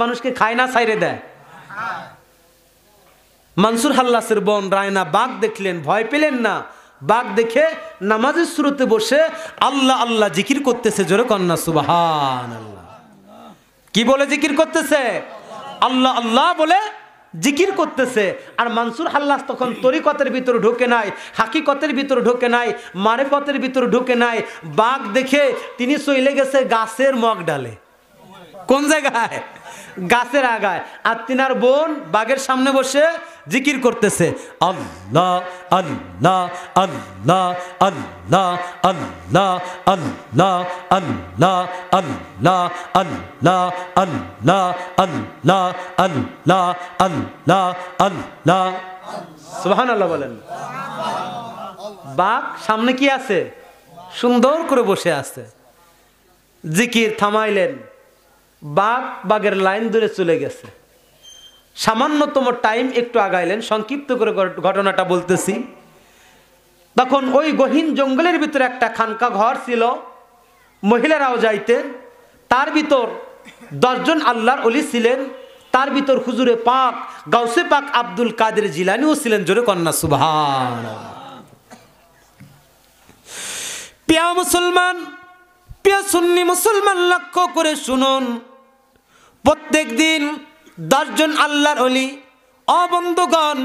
মানুষকে খায় না ছাইরে দেয়। মনসুর হাল্লাসের বোন রায়না বাঘ দেখলেন, ভয় পেলেন না। বাঘ দেখে নামাজের শুরুতে বসে আল্লাহ আল্লাহ জিকির করতেছে। জোরে কন্যা সুবহানাল্লাহ। কি বলে জিকির করতেছে? আল্লাহ আল্লাহ বলে জিকির করতেছে। আর মনসুর হাল্লাস তখন তরিকতের ভিতরে ঢোকে নাই, হাকিকতের ভিতরে ঢোকে নাই, মারেফতের ভিতরে ঢোকে নাই। বাঘ দেখে তিনি চলে গেছে গাছের মগ ডালে। কোন জায়গায়? গাছের আগায়। আর তিনার বোন বাঘের সামনে বসে জিকির করতেছে, আল্লাহ আল্লাহ আল্লাহ আল্লাহ আল্লাহ আল্লাহ আল্লাহ আল্লাহ আল্লাহ আল্লাহ আল্লাহ আল্লাহ আল্লাহ আল্লাহ। সুবহানাল্লাহ বলেন। বাঘ সামনে কি আছে? সুন্দর করে বসে আছে। জিকির থামাইলেন, বাঘ বাঘের লাইন ধরে চলে গেছে। সামান্যতম টাইম একটু আগাইলেন, সংক্ষিপ্ত করে ঘটনাটা বলতেছি। তখন ওই গহীন জঙ্গলের ভিতরে একটা খানকা ঘর ছিল, মহিলারাও যাইতেন। তার ভিতর 10 জন আল্লাহর ওলি ছিলেন। তার ভিতর হুজুরে পাক গাউসে পাক আব্দুল কাদের জিলানীও ছিলেন। জোরে কন্যা সুবহানাল্লাহ। প্রিয় মুসলমান, প্রিয় সুন্নি মুসলমান, লক্ষ্য করে শুনুন। প্রত্যেক দিন 10 জন আল্লাহর ওলি, অবন্ধুগণ,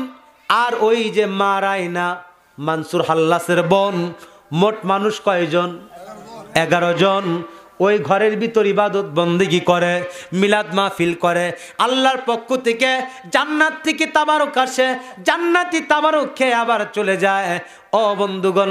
আর ওই যে মা রায়না মনসুর হাল্লাসের বোন, মোট মানুষ কয়জন? 11 জন। ওই ঘরের ভিতর ইবাদত বন্দেগি করে, মিলাদ মাহফিল করে। আল্লাহর পক্ষ থেকে জান্নাত থেকে তাবারক আসে, জান্নাতি তাবারক খেয়ে আবার চলে যায়। ও বন্ধুগণ,